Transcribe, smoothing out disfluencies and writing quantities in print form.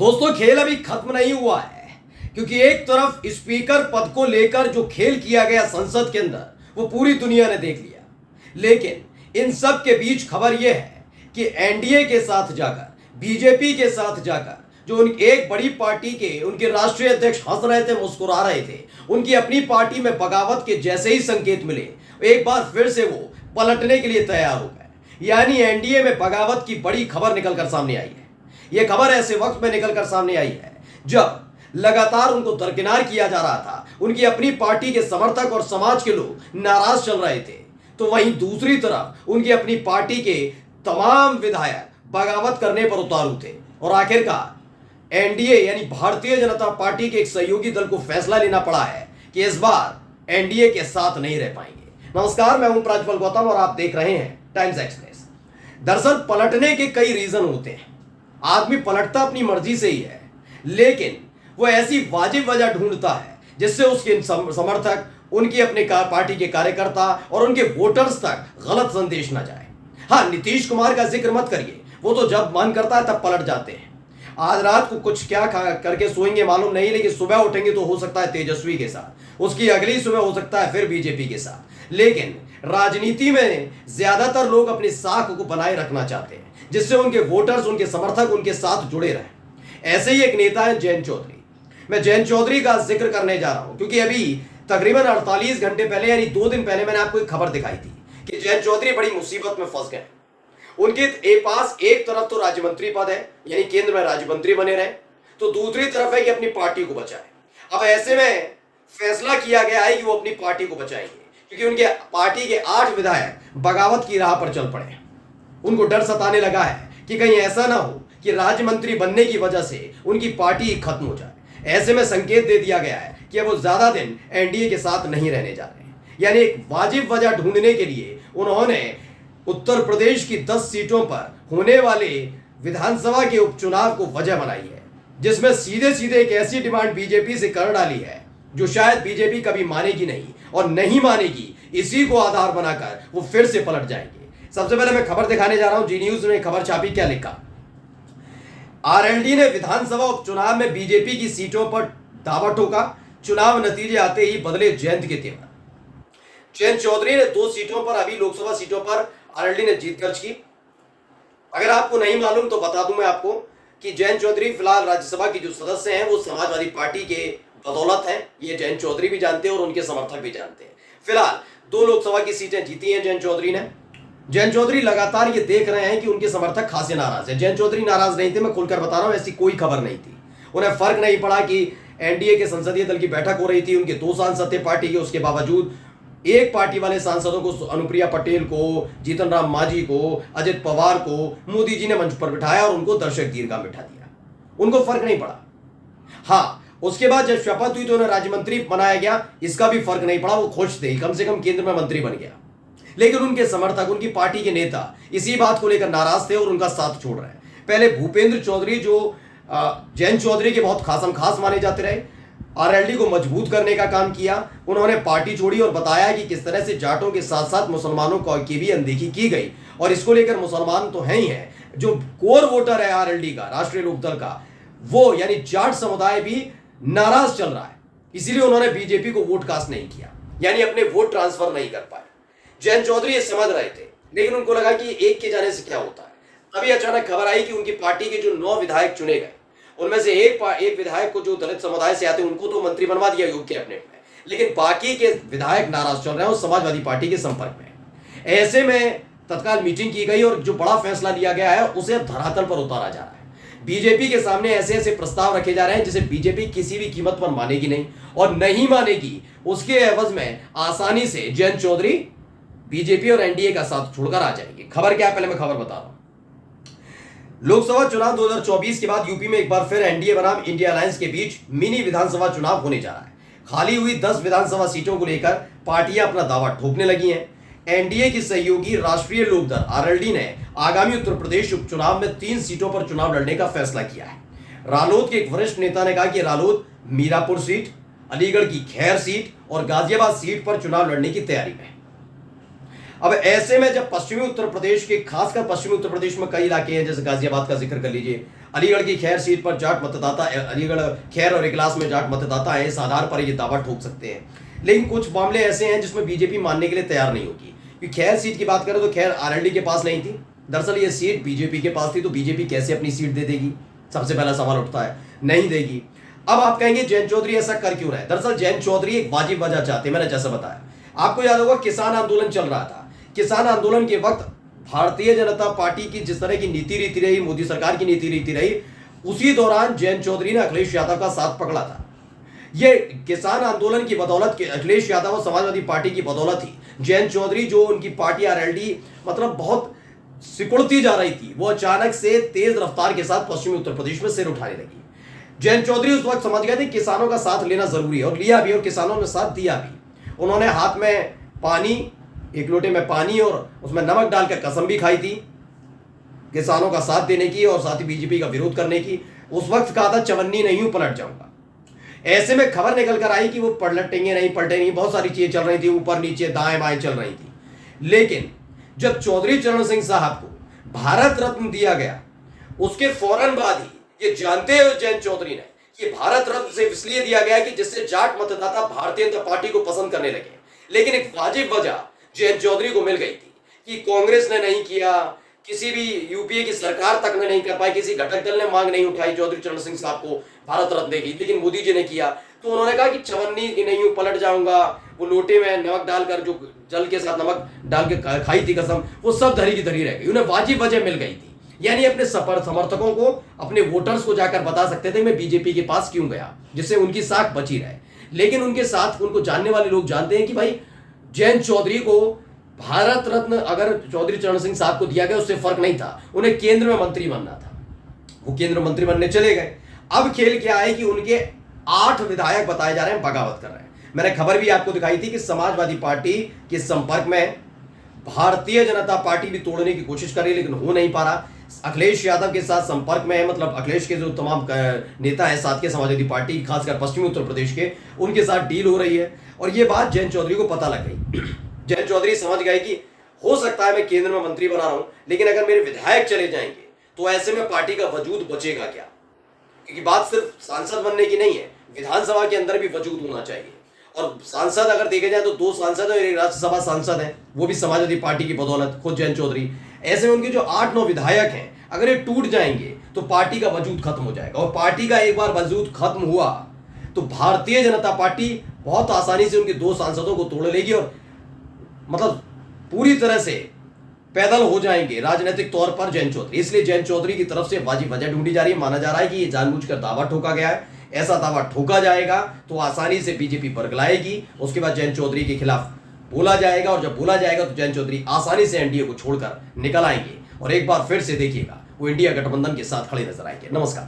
दोस्तों, खेल अभी खत्म नहीं हुआ है, क्योंकि एक तरफ स्पीकर पद को लेकर जो खेल किया गया संसद के अंदर वो पूरी दुनिया ने देख लिया। लेकिन इन सब के बीच खबर यह है कि एनडीए के साथ जाकर, बीजेपी के साथ जाकर, जो उन एक बड़ी पार्टी के उनके राष्ट्रीय अध्यक्ष हंस रहे थे, मुस्कुरा रहे थे, उनकी अपनी पार्टी में बगावत के जैसे ही संकेत मिले, एक बार फिर से वो पलटने के लिए तैयार हो गए। यानी एनडीए में बगावत की बड़ी खबर निकलकर सामने आई है। यह खबर ऐसे वक्त में निकलकर सामने आई है जब लगातार उनको दरकिनार किया जा रहा था, उनकी अपनी पार्टी के समर्थक और समाज के लोग नाराज चल रहे थे, तो वहीं दूसरी तरफ उनकी अपनी पार्टी के तमाम विधायक बगावत करने पर उतारू थे। और आखिरकार एनडीए यानी भारतीय जनता पार्टी के एक सहयोगी दल को फैसला लेना पड़ा है कि इस बार एनडीए के साथ नहीं रह पाएंगे। नमस्कार, मैं हूं प्राज्वल गौतम और आप देख रहे हैं टाइम्स एक्सप्रेस। दरअसल पलटने के कई रीजन होते हैं। आदमी पलटता अपनी मर्जी से ही है, लेकिन वो ऐसी वाजिब वजह ढूंढता है जिससे उसके समर्थक, उनकी अपने पार्टी के कार्यकर्ता और उनके वोटर्स तक गलत संदेश ना जाए। हाँ, नीतीश कुमार का जिक्र मत करिए, वो तो जब मन करता है तब पलट जाते हैं। आज रात को कुछ क्या करके सोएंगे मालूम नहीं, लेकिन सुबह उठेंगे तो हो सकता है तेजस्वी के साथ, उसकी अगली सुबह हो सकता है फिर बीजेपी के साथ। लेकिन राजनीति में ज्यादातर लोग अपनी साख को बनाए रखना चाहते हैं, जिससे उनके वोटर्स, उनके समर्थक उनके साथ जुड़े रहें। ऐसे ही एक नेता है जयंत चौधरी। मैं जयंत चौधरी का जिक्र करने जा रहा हूं क्योंकि अभी तकरीबन 48 घंटे पहले यानी 2 दिन पहले मैंने आपको एक खबर दिखाई थी कि जयंत चौधरी बड़ी मुसीबत में फंस गए। उनके पास एक तरफ तो राज्य मंत्री पद है, यानी केंद्र में राज्य मंत्री बने रहे, तो दूसरी तरफ है कि अपनी पार्टी को बचाए। अब ऐसे में फैसला किया गया है कि वो अपनी पार्टी को बचाएंगे, क्योंकि उनके पार्टी के 8 विधायक बगावत की राह पर चल पड़े। उनको डर सताने लगा है कि कहीं ऐसा ना हो कि राज्य मंत्री बनने की वजह से उनकी पार्टी खत्म हो जाए। ऐसे में संकेत दे दिया गया है कि वो ज्यादा दिन एनडीए के साथ नहीं रहने जा रहे हैं। यानी एक वाजिब वजह ढूंढने के लिए उन्होंने उत्तर प्रदेश की 10 सीटों पर होने वाले विधानसभा के उपचुनाव को वजह बनाई है, जिसमें सीधे सीधे एक ऐसी डिमांड बीजेपी से कर डाली है जो शायद बीजेपी कभी मानेगी नहीं, और नहीं मानेगी इसी को आधार बनाकर वो फिर से पलट जाएंगे। सबसे पहले मैं खबर दिखाने जा रहा हूं। जी न्यूज ने खबर छापी, क्या लिखा? आरएलडी ने विधानसभा उपचुनाव में बीजेपी की सीटों पर दावा ठोका, चुनाव नतीजे आते ही बदले जयंत के तेवर। जयंत चौधरी ने 2 सीटों पर, अभी लोकसभा सीटों पर आरएलडी ने जीत दर्ज की। अगर आपको नहीं मालूम तो बता दूं मैं आपको कि जयंत चौधरी फिलहाल राज्यसभा के जो सदस्य हैं वो समाजवादी पार्टी के बदौलत हैं। ये जयंत चौधरी भी जानते हैं और उनके समर्थक भी जानते हैं। फिलहाल 2 लोकसभा की सीटें जीती हैं जयंत चौधरी ने। जयंत चौधरी लगातार ये देख रहे हैं कि उनके समर्थक खासे नाराज हैं। जयंत चौधरी नाराज नहीं थे, मैं खुलकर बता रहा हूं, ऐसी कोई खबर नहीं थी। उन्हें फर्क नहीं पड़ा कि एनडीए के संसदीय दल की बैठक हो रही थी, उनके 2 सांसद थे पार्टी के, उसके बावजूद एक पार्टी वाले सांसदों को, अनुप्रिया पटेल को, जीतन राम मांझी को, अजित पवार को मोदी जी ने मंच पर बिठाया और उनको दर्शक दीर्घा बिठा दिया। उनको फर्क नहीं पड़ा। हाँ, उसके बाद जब शपथ हुई तो उन्हें राज्य मंत्री बनाया गया, इसका भी फर्क नहीं पड़ा। वो खुश थे, कम से कम केंद्र में मंत्री बन गया। लेकिन उनके समर्थक, उनकी पार्टी के नेता इसी बात को लेकर नाराज थे और उनका साथ छोड़ रहे हैं। पहले भूपेंद्र चौधरी, जो जयंत चौधरी के बहुत खास माने जाते रहे, आरएलडी को मजबूत करने का काम किया। उन्होंने पार्टी छोड़ी और बताया कि किस तरह से जाटों के साथ साथ मुसलमानों की भी अनदेखी की गई, और इसको लेकर मुसलमान तो है ही है, जो कोर वोटर है आरएलडी का, राष्ट्रीय लोकदल का, वो यानी जाट समुदाय भी नाराज चल रहा है। इसीलिए उन्होंने बीजेपी को वोट कास्ट नहीं किया, यानी अपने वोट ट्रांसफर नहीं कर पाए। जयंत चौधरी ये समझ रहे थे, लेकिन उनको लगा कि एक के जाने से क्या होता है। अभी अचानक खबर आई कि उनकी पार्टी के जो 9 विधायक चुने गए, उनमें से एक विधायक को, जो दलित समुदाय से आते हैं, उनको तो मंत्री बनवा दिया योग कैबिनेट में, लेकिन बाकी के विधायक नाराज चल रहे हैं और समाजवादी पार्टी के संपर्क में। ऐसे में तत्काल मीटिंग की गई और जो बड़ा फैसला लिया गया है उसे धरातल पर उतारा जा रहा है। बीजेपी के सामने ऐसे ऐसे प्रस्ताव रखे जा रहे हैं जिसे बीजेपी किसी भी कीमत पर मानेगी नहीं, और नहीं मानेगी उसके एवज में आसानी से जयंत चौधरी बीजेपी और एनडीए का साथ छोड़कर आ जाएंगे। खबर क्या है, पहले मैं खबर बता रहा हूं। लोकसभा चुनाव 2024 के बाद यूपी में एक बार फिर एनडीए बनाम इंडिया अलायंस के बीच मिनी विधानसभा चुनाव होने जा रहा है। खाली हुई 10 विधानसभा सीटों को लेकर पार्टियां अपना दावा ठोकने लगी हैं। एनडीए की सहयोगी राष्ट्रीय लोकदल आरएलडी ने आगामी उत्तर प्रदेश उपचुनाव में 3 सीटों पर चुनाव लड़ने का फैसला किया है। रालोद के एक वरिष्ठ नेता ने कहा कि रालोद मीरापुर सीट, अलीगढ़ की खैर सीट और गाजियाबाद सीट पर चुनाव लड़ने की तैयारी में है। अब ऐसे में जब पश्चिमी उत्तर प्रदेश के, खासकर पश्चिमी उत्तर प्रदेश में कई इलाके हैं, जैसे गाजियाबाद का जिक्र कर लीजिए, अलीगढ़ की खैर सीट पर जाट मतदाता, अलीगढ़ खैर और इगलास में जाट मतदाता है, इस आधार पर ये दावा ठोक सकते हैं। लेकिन कुछ मामले ऐसे हैं जिसमें बीजेपी मानने के लिए तैयार नहीं होगी। क्योंकि खैर सीट की बात करें तो खैर आरएलडी के पास नहीं थी, दरअसल ये सीट बीजेपी के पास थी, तो बीजेपी कैसे अपनी सीट दे देगी, सबसे पहला सवाल उठता है, नहीं देगी। अब आप कहेंगे जयंत चौधरी ऐसा कर क्यों रहा है? दरअसल जयंत चौधरी एक वाजिब वजह चाहते हैं। मैंने जैसा बताया, आपको याद होगा किसान आंदोलन चल रहा था, किसान आंदोलन के वक्त भारतीय जनता पार्टी की जिस तरह की नीति रीति रही, मोदी सरकार की नीति रीति रही, उसी दौरान जयंत चौधरी ने अखिलेश यादव का साथ पकड़ा था। ये किसान आंदोलन की बदौलत, अखिलेश यादव और समाजवादी पार्टी की बदौलत ही जयंत चौधरी, जो उनकी पार्टी आरएलडी मतलब बहुत सिकुड़ती जा रही थी, वो अचानक से तेज रफ्तार के साथ पश्चिमी उत्तर प्रदेश में सिर उठाने लगी। जयंत चौधरी उस वक्त समझ गए थे किसानों का साथ लेना जरूरी है, और लिया भी, और किसानों ने साथ दिया भी। उन्होंने हाथ में पानी, एक लोटे में पानी और उसमें नमक डालकर कसम भी खाई थी किसानों का साथ देने की और साथ ही बीजेपी का विरोध करने की। उस वक्त कहा था चवन्नी नहीं हूं, पलट जाऊंगा। ऐसे में खबर निकल कर आई कि वो पलटेंगे नहीं, पलटेंगे, बहुत सारी चीजें चल रही थी, ऊपर नीचे दाएं बाएं चल रही थी। लेकिन जब चौधरी चरण सिंह साहब को भारत रत्न दिया गया, उसके फौरन बाद ही ये जानते हुए जयंत चौधरी ने, ये भारत रत्न से इसलिए दिया गया कि जिससे जाट मतदाता भारतीय जनता पार्टी को पसंद करने लगे। लेकिन एक वाजिब वजह जयंत चौधरी को मिल गई थी कि कांग्रेस ने नहीं किया, किसी भी यूपीए की सरकार तक ने नहीं कर पाई, किसी घटक दल ने मांग नहीं उठाई चौधरी चरण सिंह साहब को भारत रत्न देगी, लेकिन मोदी जी ने किया। तो उन्होंने कहा कि चवन्नी नहीं हूं, पलट जाऊंगा। वो लोटे में नमक डालकर, जो जल के साथ नमक डाल के खाई थी कसम, वो सब धरी की धरी रह गई। उन्हें वाजिब वजह मिल गई थी, यानी अपने समर्थकों को, अपने वोटर्स को जाकर बता सकते थे मैं बीजेपी के पास क्यों गया, जिससे उनकी साख बची रहे। लेकिन उनके साथ उनको जानने वाले लोग जानते हैं कि भाई जयंत चौधरी को भारत रत्न अगर चौधरी चरण सिंह साहब को दिया गया उससे फर्क नहीं था, उन्हें केंद्र में मंत्री बनना था। वो केंद्र मंत्री बनने चले गए। अब खेल क्या है कि उनके 8 विधायक बताए जा रहे हैं बगावत कर रहे हैं। मैंने खबर भी आपको दिखाई थी कि समाजवादी पार्टी के संपर्क में भारतीय जनता पार्टी भी तोड़ने की कोशिश कर रही है, लेकिन हो नहीं पा रहा। अखिलेश यादव के साथ संपर्क में है, मतलब अखिलेश के जो तमाम नेता है साथ के समाजवादी पार्टी, खासकर पश्चिमी उत्तर प्रदेश के, उनके साथ डील हो रही है। और ये बात जयंत चौधरी को पता लग गई। जयंत चौधरी समझ गए कि हो सकता है मैं केंद्र में मंत्री बना रहा हूं, लेकिन अगर मेरे विधायक चले जाएंगे तो ऐसे में पार्टी का वजूद बचेगा क्या? क्योंकि बात सिर्फ सांसद बनने की नहीं है, विधानसभा के अंदर भी वजूद होना चाहिए। और सांसद अगर देखे जाए तो 2 सांसद और एक राज्यसभा सांसद हैं, वो भी समाजवादी पार्टी की बदौलत, खुद जयंत चौधरी। ऐसे में उनके जो 8-9 विधायक हैं, अगर ये टूट जाएंगे तो पार्टी का वजूद खत्म हो जाएगा। और पार्टी का एक बार वजूद खत्म हुआ तो भारतीय जनता पार्टी बहुत आसानी से उनके 2 सांसदों को तोड़ लेगी और मतलब पूरी तरह से पैदल हो जाएंगे राजनीतिक तौर पर जयंत चौधरी। इसलिए जयंत चौधरी की तरफ से वाजिब वजह ढूंढी जा रही है। माना जा रहा है कि ये जानबूझकर दावा ठोका गया है। ऐसा दावा ठोका जाएगा तो आसानी से बीजेपी बरगलाएगी, उसके बाद जयंत चौधरी के खिलाफ बोला जाएगा, और जब बोला जाएगा तो जयंत चौधरी आसानी से एनडीए को छोड़कर निकल आएंगे और एक बार फिर से देखिएगा वो इंडिया गठबंधन के साथ खड़े नजर आएंगे। नमस्कार।